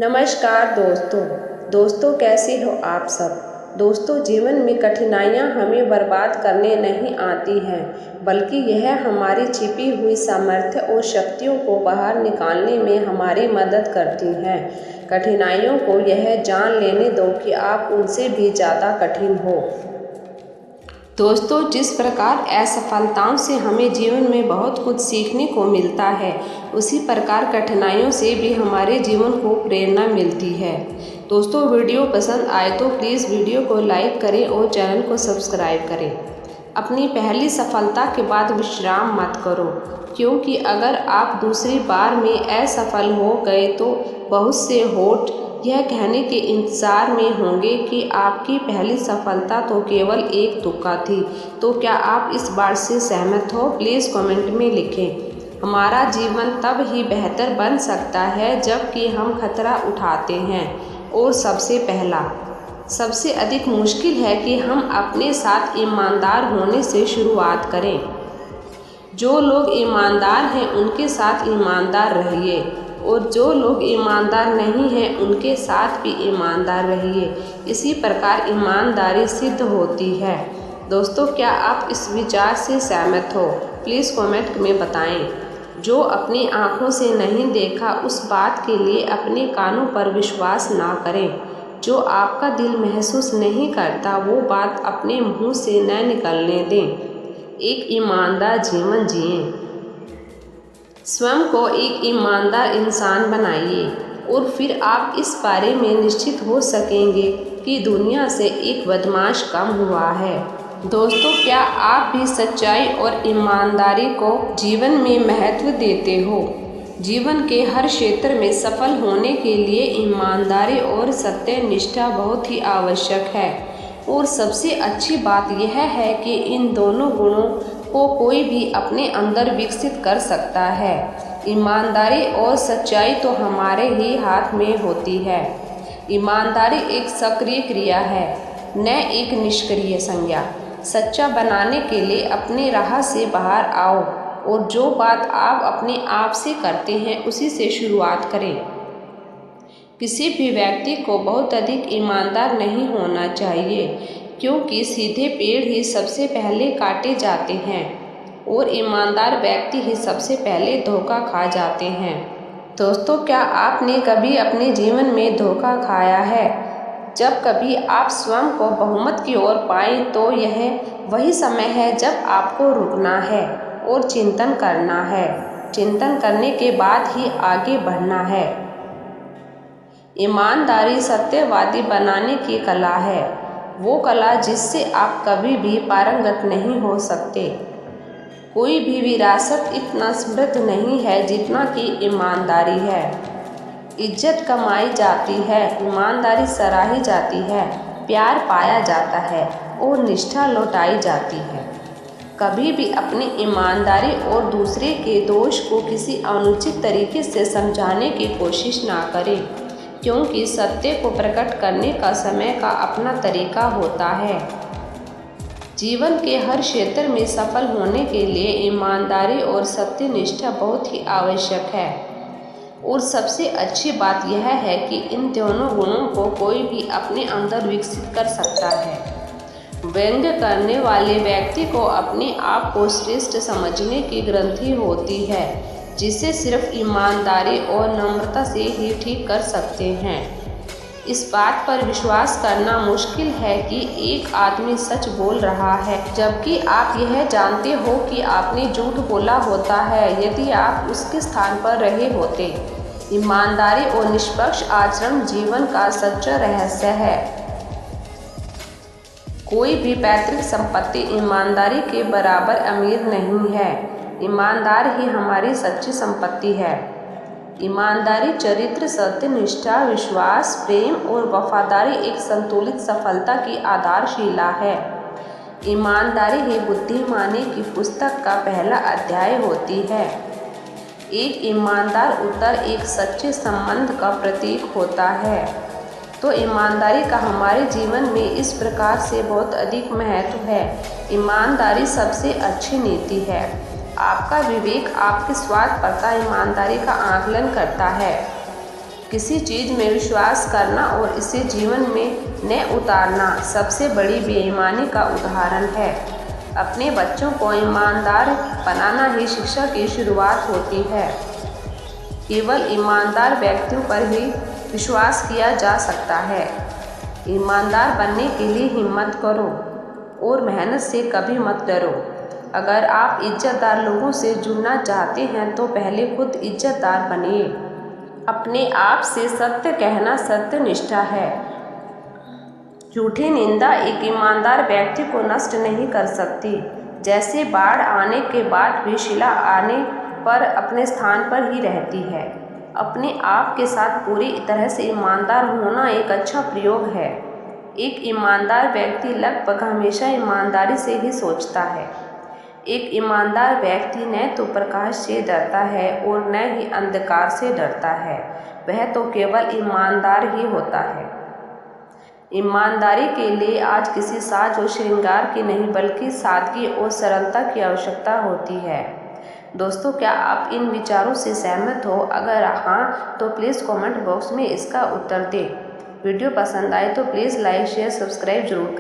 नमस्कार दोस्तों कैसे हो आप सब। दोस्तों, जीवन में कठिनाइयाँ हमें बर्बाद करने नहीं आती हैं, बल्कि यह हमारी छिपी हुई सामर्थ्य और शक्तियों को बाहर निकालने में हमारी मदद करती हैं। कठिनाइयों को यह जान लेने दो कि आप उनसे भी ज़्यादा कठिन हो। दोस्तों, जिस प्रकार असफलताओं से हमें जीवन में बहुत कुछ सीखने को मिलता है, उसी प्रकार कठिनाइयों से भी हमारे जीवन को प्रेरणा मिलती है। दोस्तों, वीडियो पसंद आए तो प्लीज़ वीडियो को लाइक करें और चैनल को सब्सक्राइब करें। अपनी पहली सफलता के बाद विश्राम मत करो, क्योंकि अगर आप दूसरी बार में असफल हो गए तो बहुत से होठ यह कहने के इंतज़ार में होंगे कि आपकी पहली सफलता तो केवल एक तुक्का थी। तो क्या आप इस बात से सहमत हो? प्लीज़ कमेंट में लिखें। हमारा जीवन तब ही बेहतर बन सकता है जबकि हम खतरा उठाते हैं। और सबसे अधिक मुश्किल है कि हम अपने साथ ईमानदार होने से शुरुआत करें। जो लोग ईमानदार हैं उनके साथ ईमानदार रहिए, और जो लोग ईमानदार नहीं हैं उनके साथ भी ईमानदार रहिए। इसी प्रकार ईमानदारी सिद्ध होती है। दोस्तों, क्या आप इस विचार से सहमत हो? प्लीज़ कमेंट में बताएं। जो अपनी आँखों से नहीं देखा उस बात के लिए अपने कानों पर विश्वास ना करें। जो आपका दिल महसूस नहीं करता वो बात अपने मुँह से न निकलने दें। एक ईमानदार जीवन जिएं। स्वयं को एक ईमानदार इंसान बनाइए, और फिर आप इस बारे में निश्चित हो सकेंगे कि दुनिया से एक बदमाश कम हुआ है। दोस्तों, क्या आप भी सच्चाई और ईमानदारी को जीवन में महत्व देते हो? जीवन के हर क्षेत्र में सफल होने के लिए ईमानदारी और सत्यनिष्ठा बहुत ही आवश्यक है। और सबसे अच्छी बात यह है कि इन दोनों गुणों को कोई भी अपने अंदर विकसित कर सकता है। ईमानदारी और सच्चाई तो हमारे ही हाथ में होती है। ईमानदारी एक सक्रिय क्रिया है, न एक निष्क्रिय संज्ञा। सच्चा बनाने के लिए अपने राह से बाहर आओ, और जो बात आप अपने आप से करते हैं उसी से शुरुआत करें। किसी भी व्यक्ति को बहुत अधिक ईमानदार नहीं होना चाहिए, क्योंकि सीधे पेड़ ही सबसे पहले काटे जाते हैं, और ईमानदार व्यक्ति ही सबसे पहले धोखा खा जाते हैं। दोस्तों, क्या आपने कभी अपने जीवन में धोखा खाया है? जब कभी आप स्वयं को बहुमत की ओर पाएं तो यह वही समय है जब आपको रुकना है और चिंतन करना है। चिंतन करने के बाद ही आगे बढ़ना है। ईमानदारी सत्यवादी बनाने की कला है, वो कला जिससे आप कभी भी पारंगत नहीं हो सकते। कोई भी विरासत इतना समृद्ध नहीं है जितना कि ईमानदारी है। इज्जत कमाई जाती है, ईमानदारी सराही जाती है, प्यार पाया जाता है और निष्ठा लौटाई जाती है। कभी भी अपनी ईमानदारी और दूसरे के दोष को किसी अनुचित तरीके से समझाने की कोशिश ना करें, क्योंकि सत्य को प्रकट करने का समय का अपना तरीका होता है। जीवन के हर क्षेत्र में सफल होने के लिए ईमानदारी और सत्यनिष्ठा बहुत ही आवश्यक है। और सबसे अच्छी बात यह है कि इन दोनों गुणों को कोई भी अपने अंदर विकसित कर सकता है। व्यंग्य करने वाले व्यक्ति को अपने आप को श्रेष्ठ समझने की ग्रंथि होती है, जिसे सिर्फ ईमानदारी और नम्रता से ही ठीक कर सकते हैं। इस बात पर विश्वास करना मुश्किल है कि एक आदमी सच बोल रहा है, जबकि आप यह जानते हो कि आपने झूठ बोला होता है यदि आप उसके स्थान पर रहे होते। ईमानदारी और निष्पक्ष आचरण जीवन का सच्चा रहस्य है। कोई भी पैतृक संपत्ति ईमानदारी के बराबर अमीर नहीं है। ईमानदार ही हमारी सच्ची संपत्ति है। ईमानदारी, चरित्र, सत्यनिष्ठा, विश्वास, प्रेम और वफादारी एक संतुलित सफलता की आधारशिला है। ईमानदारी ही बुद्धिमानी की पुस्तक का पहला अध्याय होती है। एक ईमानदार उत्तर एक सच्चे संबंध का प्रतीक होता है। तो ईमानदारी का हमारे जीवन में इस प्रकार से बहुत अधिक महत्व है। ईमानदारी सबसे अच्छी नीति है। आपका विवेक आपके स्वार्थपरता ईमानदारी का आकलन करता है। किसी चीज़ में विश्वास करना और इसे जीवन में न उतारना सबसे बड़ी बेईमानी का उदाहरण है। अपने बच्चों को ईमानदार बनाना ही शिक्षा की शुरुआत होती है। केवल ईमानदार व्यक्तियों पर ही विश्वास किया जा सकता है। ईमानदार बनने के लिए हिम्मत करो और मेहनत से कभी मत डरो। अगर आप इज्जतदार लोगों से जुड़ना चाहते हैं तो पहले खुद इज्जतदार बनिए। अपने आप से सत्य कहना सत्यनिष्ठा है। झूठी निंदा एक ईमानदार व्यक्ति को नष्ट नहीं कर सकती। जैसे बाढ़ आने के बाद भी शिला आने पर अपने स्थान पर ही रहती है। अपने आप के साथ पूरी तरह से ईमानदार होना एक अच्छा प्रयोग है। एक ईमानदार व्यक्ति लगभग हमेशा ईमानदारी से ही सोचता है। एक ईमानदार व्यक्ति न तो प्रकाश से डरता है और न ही अंधकार से डरता है, वह तो केवल ईमानदार ही होता है। ईमानदारी के लिए आज किसी साज और श्रृंगार की नहीं बल्कि सादगी और सरलता की आवश्यकता होती है। दोस्तों, क्या आप इन विचारों से सहमत हो? अगर हाँ तो प्लीज़ कमेंट बॉक्स में इसका उत्तर दें। वीडियो पसंद आए तो प्लीज़ लाइक शेयर सब्सक्राइब जरूर करें।